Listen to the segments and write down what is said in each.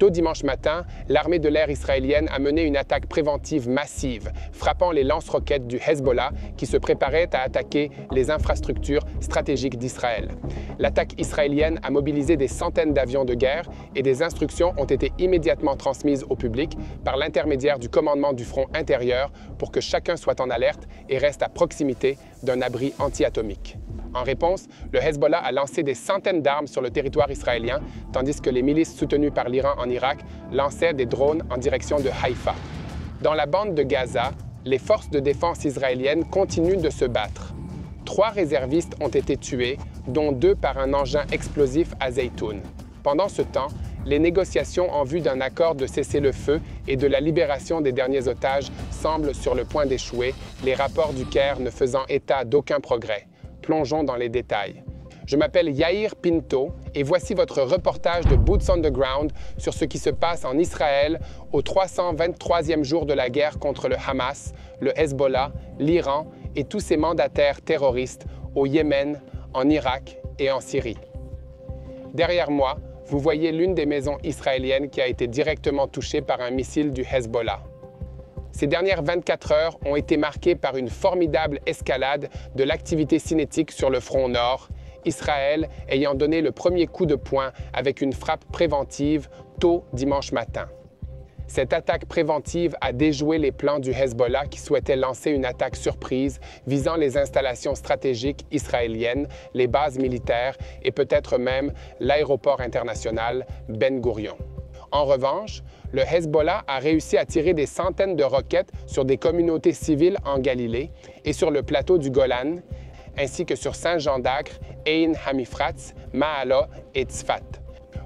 Tôt dimanche matin, l'armée de l'air israélienne a mené une attaque préventive massive, frappant les lance-roquettes du Hezbollah qui se préparait à attaquer les infrastructures stratégiques d'Israël. L'attaque israélienne a mobilisé des centaines d'avions de guerre et des instructions ont été immédiatement transmises au public par l'intermédiaire du commandement du front intérieur pour que chacun soit en alerte et reste à proximité d'un abri anti-atomique. En réponse, le Hezbollah a lancé des centaines d'armes sur le territoire israélien, tandis que les milices soutenues par l'Iran en Irak lançaient des drones en direction de Haïfa. Dans la bande de Gaza, les forces de défense israéliennes continuent de se battre. 3 réservistes ont été tués, dont 2 par un engin explosif à Zeytoun. Pendant ce temps, les négociations en vue d'un accord de cessez-le-feu et de la libération des derniers otages semblent sur le point d'échouer, les rapports du Caire ne faisant état d'aucun progrès. Plongeons dans les détails. Je m'appelle Yair Pinto et voici votre reportage de Boots on the Ground sur ce qui se passe en Israël au 323e jour de la guerre contre le Hamas, le Hezbollah, l'Iran et tous ses mandataires terroristes au Yémen, en Irak et en Syrie. Derrière moi, vous voyez l'une des maisons israéliennes qui a été directement touchée par un missile du Hezbollah. Ces dernières 24 heures ont été marquées par une formidable escalade de l'activité cinétique sur le front nord, Israël ayant donné le premier coup de poing avec une frappe préventive tôt dimanche matin. Cette attaque préventive a déjoué les plans du Hezbollah qui souhaitait lancer une attaque surprise visant les installations stratégiques israéliennes, les bases militaires et peut-être même l'aéroport international Ben Gourion. En revanche, le Hezbollah a réussi à tirer des centaines de roquettes sur des communautés civiles en Galilée et sur le plateau du Golan, ainsi que sur Saint-Jean d'Acre, Ain Hamifratz, Maala et Tzfat.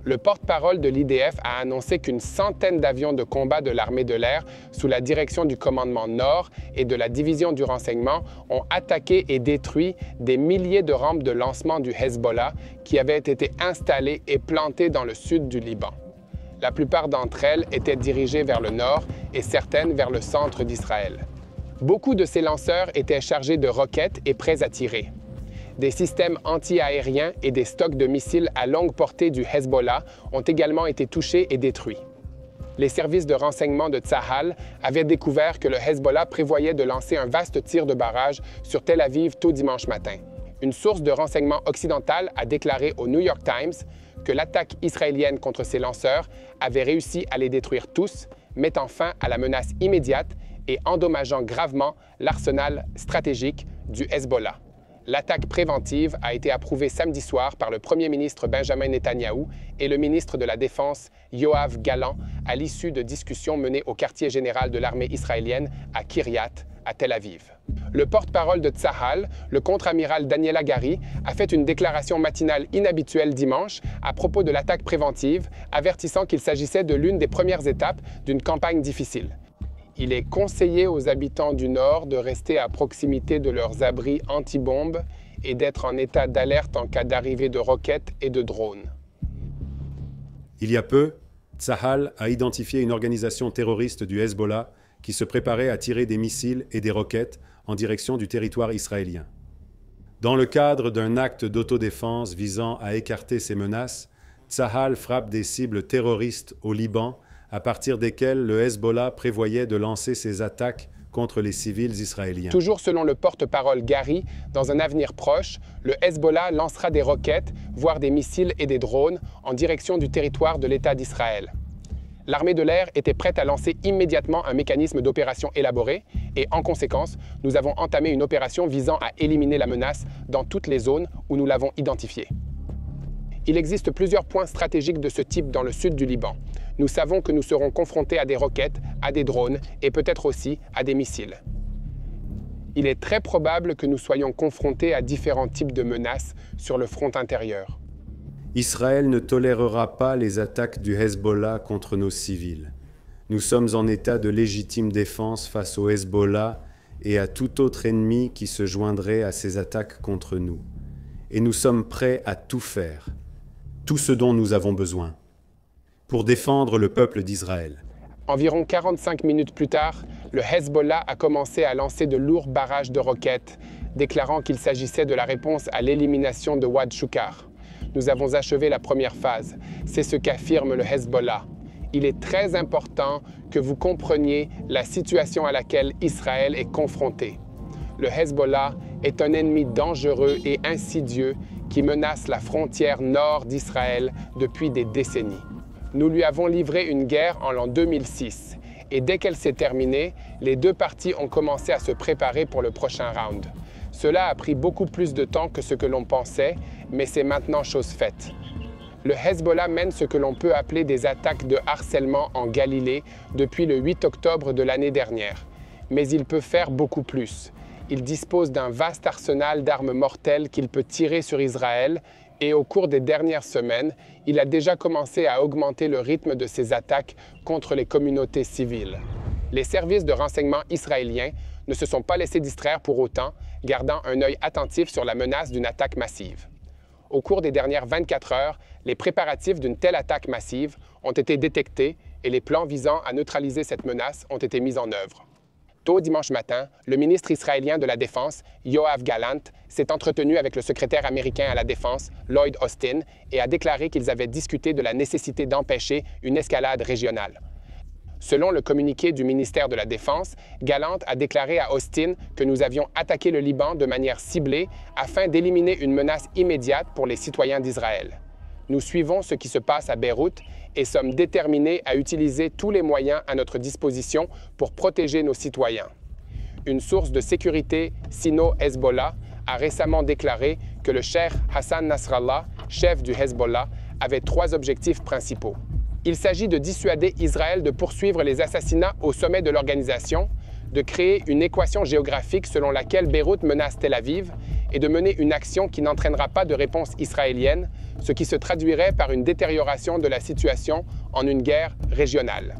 Le porte-parole de l'IDF a annoncé qu'une centaine d'avions de combat de l'armée de l'air, sous la direction du commandement Nord et de la division du renseignement, ont attaqué et détruit des milliers de rampes de lancement du Hezbollah qui avaient été installées et plantées dans le sud du Liban. La plupart d'entre elles étaient dirigées vers le nord et certaines vers le centre d'Israël. Beaucoup de ces lanceurs étaient chargés de roquettes et prêts à tirer. Des systèmes anti-aériens et des stocks de missiles à longue portée du Hezbollah ont également été touchés et détruits. Les services de renseignement de Tsahal avaient découvert que le Hezbollah prévoyait de lancer un vaste tir de barrage sur Tel Aviv tôt dimanche matin. Une source de renseignement occidentale a déclaré au New York Times que l'attaque israélienne contre ces lanceurs avait réussi à les détruire tous, mettant fin à la menace immédiate et endommageant gravement l'arsenal stratégique du Hezbollah. L'attaque préventive a été approuvée samedi soir par le Premier ministre Benjamin Netanyahou et le ministre de la Défense Yoav Gallant à l'issue de discussions menées au quartier général de l'armée israélienne à Kiryat, à Tel Aviv. Le porte-parole de Tsahal, le contre-amiral Daniel Hagari, a fait une déclaration matinale inhabituelle dimanche à propos de l'attaque préventive, avertissant qu'il s'agissait de l'une des premières étapes d'une campagne difficile. Il est conseillé aux habitants du Nord de rester à proximité de leurs abris anti-bombes et d'être en état d'alerte en cas d'arrivée de roquettes et de drones. Il y a peu, Tsahal a identifié une organisation terroriste du Hezbollah qui se préparait à tirer des missiles et des roquettes en direction du territoire israélien. Dans le cadre d'un acte d'autodéfense visant à écarter ces menaces, Tsahal frappe des cibles terroristes au Liban à partir desquelles le Hezbollah prévoyait de lancer ses attaques contre les civils israéliens. Toujours selon le porte-parole Gary, dans un avenir proche, le Hezbollah lancera des roquettes, voire des missiles et des drones en direction du territoire de l'État d'Israël. L'armée de l'air était prête à lancer immédiatement un mécanisme d'opération élaboré et, en conséquence, nous avons entamé une opération visant à éliminer la menace dans toutes les zones où nous l'avons identifiée. Il existe plusieurs points stratégiques de ce type dans le sud du Liban. Nous savons que nous serons confrontés à des roquettes, à des drones et peut-être aussi à des missiles. Il est très probable que nous soyons confrontés à différents types de menaces sur le front intérieur. Israël ne tolérera pas les attaques du Hezbollah contre nos civils. Nous sommes en état de légitime défense face au Hezbollah et à tout autre ennemi qui se joindrait à ces attaques contre nous. Et nous sommes prêts à tout faire, tout ce dont nous avons besoin, pour défendre le peuple d'Israël. Environ 45 minutes plus tard, le Hezbollah a commencé à lancer de lourds barrages de roquettes, déclarant qu'il s'agissait de la réponse à l'élimination de Wad Shukar. Nous avons achevé la première phase. C'est ce qu'affirme le Hezbollah. il est très important que vous compreniez la situation à laquelle Israël est confronté. Le Hezbollah est un ennemi dangereux et insidieux qui menace la frontière nord d'Israël depuis des décennies. Nous lui avons livré une guerre en l'an 2006 et dès qu'elle s'est terminée, les deux parties ont commencé à se préparer pour le prochain round. Cela a pris beaucoup plus de temps que ce que l'on pensait, mais c'est maintenant chose faite. Le Hezbollah mène ce que l'on peut appeler des attaques de harcèlement en Galilée depuis le 8 octobre de l'année dernière. Mais il peut faire beaucoup plus. Il dispose d'un vaste arsenal d'armes mortelles qu'il peut tirer sur Israël et au cours des dernières semaines, il a déjà commencé à augmenter le rythme de ses attaques contre les communautés civiles. Les services de renseignement israéliens ne se sont pas laissés distraire pour autant, gardant un œil attentif sur la menace d'une attaque massive. Au cours des dernières 24 heures, les préparatifs d'une telle attaque massive ont été détectés et les plans visant à neutraliser cette menace ont été mis en œuvre. Tôt dimanche matin, le ministre israélien de la Défense, Yoav Gallant, s'est entretenu avec le secrétaire américain à la Défense, Lloyd Austin, et a déclaré qu'ils avaient discuté de la nécessité d'empêcher une escalade régionale. Selon le communiqué du ministère de la Défense, Gallant a déclaré à Austin que nous avions attaqué le Liban de manière ciblée afin d'éliminer une menace immédiate pour les citoyens d'Israël. Nous suivons ce qui se passe à Beyrouth et sommes déterminés à utiliser tous les moyens à notre disposition pour protéger nos citoyens. Une source de sécurité sino-Hezbollah a récemment déclaré que le cheikh Hassan Nasrallah, chef du Hezbollah, avait 3 objectifs principaux. Il s'agit de dissuader Israël de poursuivre les assassinats au sommet de l'organisation, de créer une équation géographique selon laquelle Beyrouth menace Tel Aviv et de mener une action qui n'entraînera pas de réponse israélienne, ce qui se traduirait par une détérioration de la situation en une guerre régionale.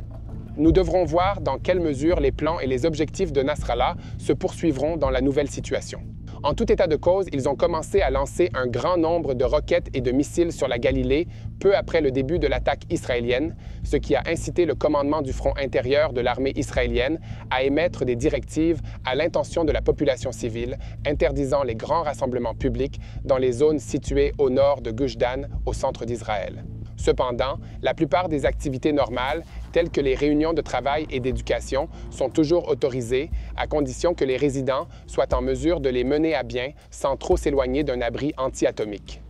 Nous devrons voir dans quelle mesure les plans et les objectifs de Nasrallah se poursuivront dans la nouvelle situation. En tout état de cause, ils ont commencé à lancer un grand nombre de roquettes et de missiles sur la Galilée peu après le début de l'attaque israélienne, ce qui a incité le commandement du front intérieur de l'armée israélienne à émettre des directives à l'intention de la population civile, interdisant les grands rassemblements publics dans les zones situées au nord de Gush Dan, au centre d'Israël. Cependant, la plupart des activités normales, telles que les réunions de travail et d'éducation, sont toujours autorisées, à condition que les résidents soient en mesure de les mener à bien sans trop s'éloigner d'un abri anti-atomique.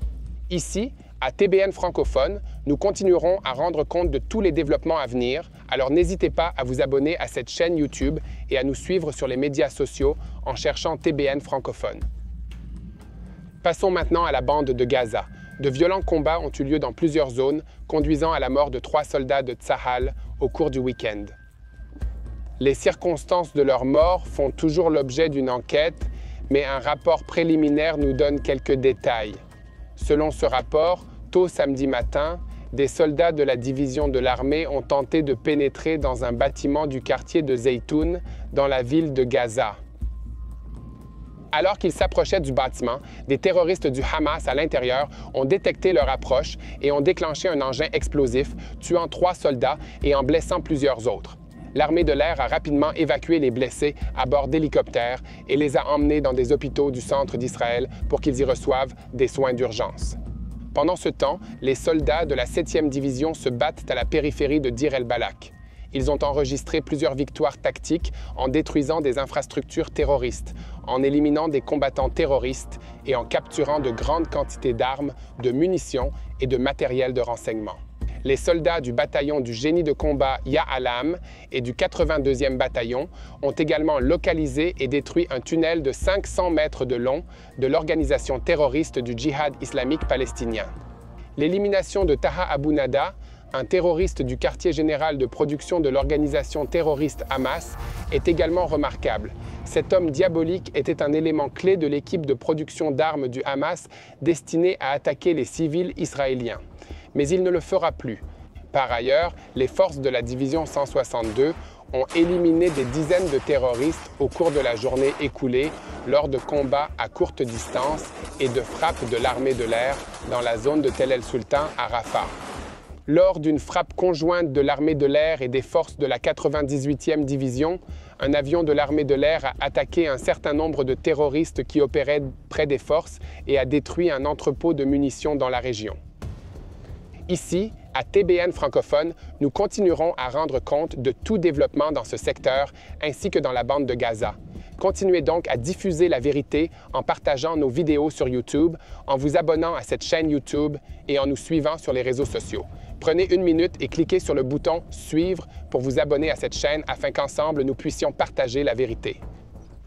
Ici, à TBN francophone, nous continuerons à rendre compte de tous les développements à venir, alors n'hésitez pas à vous abonner à cette chaîne YouTube et à nous suivre sur les médias sociaux en cherchant TBN francophone. Passons maintenant à la bande de Gaza. De violents combats ont eu lieu dans plusieurs zones, conduisant à la mort de 3 soldats de Tsahal au cours du week-end. Les circonstances de leur mort font toujours l'objet d'une enquête, mais un rapport préliminaire nous donne quelques détails. Selon ce rapport, tôt samedi matin, des soldats de la division de l'armée ont tenté de pénétrer dans un bâtiment du quartier de Zeytoun, dans la ville de Gaza. Alors qu'ils s'approchaient du bâtiment, des terroristes du Hamas à l'intérieur ont détecté leur approche et ont déclenché un engin explosif, tuant 3 soldats et en blessant plusieurs autres. L'armée de l'air a rapidement évacué les blessés à bord d'hélicoptères et les a emmenés dans des hôpitaux du centre d'Israël pour qu'ils y reçoivent des soins d'urgence. Pendant ce temps, les soldats de la 7e division se battent à la périphérie de Dir el-Balak. Ils ont enregistré plusieurs victoires tactiques en détruisant des infrastructures terroristes, en éliminant des combattants terroristes et en capturant de grandes quantités d'armes, de munitions et de matériel de renseignement. Les soldats du bataillon du génie de combat Ya'alam et du 82e bataillon ont également localisé et détruit un tunnel de 500 mètres de long de l'organisation terroriste du djihad islamique palestinien. L'élimination de Taha Abu Nada, un terroriste du quartier général de production de l'organisation terroriste Hamas, est également remarquable. Cet homme diabolique était un élément clé de l'équipe de production d'armes du Hamas destinée à attaquer les civils israéliens. Mais il ne le fera plus. Par ailleurs, les forces de la division 162 ont éliminé des dizaines de terroristes au cours de la journée écoulée lors de combats à courte distance et de frappes de l'armée de l'air dans la zone de Tel el-Sultan à Rafah. Lors d'une frappe conjointe de l'armée de l'air et des forces de la 98e division, un avion de l'armée de l'air a attaqué un certain nombre de terroristes qui opéraient près des forces et a détruit un entrepôt de munitions dans la région. Ici, À TBN francophone, nous continuerons à rendre compte de tout développement dans ce secteur ainsi que dans la bande de Gaza. Continuez donc à diffuser la vérité en partageant nos vidéos sur YouTube, en vous abonnant à cette chaîne YouTube et en nous suivant sur les réseaux sociaux. Prenez une minute et cliquez sur le bouton « Suivre » pour vous abonner à cette chaîne afin qu'ensemble nous puissions partager la vérité.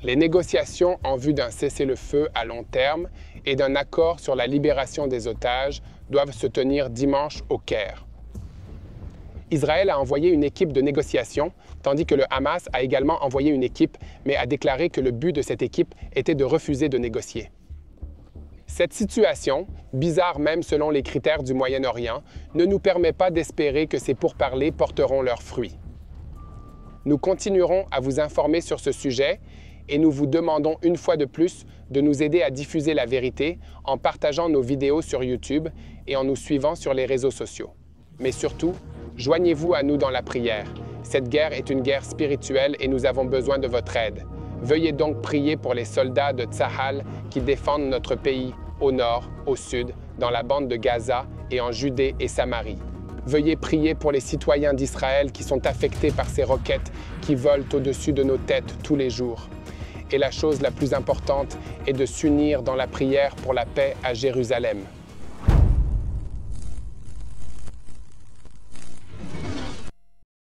Les négociations en vue d'un cessez-le-feu à long terme et d'un accord sur la libération des otages doivent se tenir dimanche au Caire. Israël a envoyé une équipe de négociation, tandis que le Hamas a également envoyé une équipe, mais a déclaré que le but de cette équipe était de refuser de négocier. Cette situation, bizarre même selon les critères du Moyen-Orient, ne nous permet pas d'espérer que ces pourparlers porteront leurs fruits. Nous continuerons à vous informer sur ce sujet et nous vous demandons une fois de plus de nous aider à diffuser la vérité en partageant nos vidéos sur YouTube et en nous suivant sur les réseaux sociaux. Mais surtout, joignez-vous à nous dans la prière. Cette guerre est une guerre spirituelle et nous avons besoin de votre aide. Veuillez donc prier pour les soldats de Tsahal qui défendent notre pays au nord, au sud, dans la bande de Gaza et en Judée et Samarie. Veuillez prier pour les citoyens d'Israël qui sont affectés par ces roquettes qui volent au-dessus de nos têtes tous les jours. Et la chose la plus importante est de s'unir dans la prière pour la paix à Jérusalem.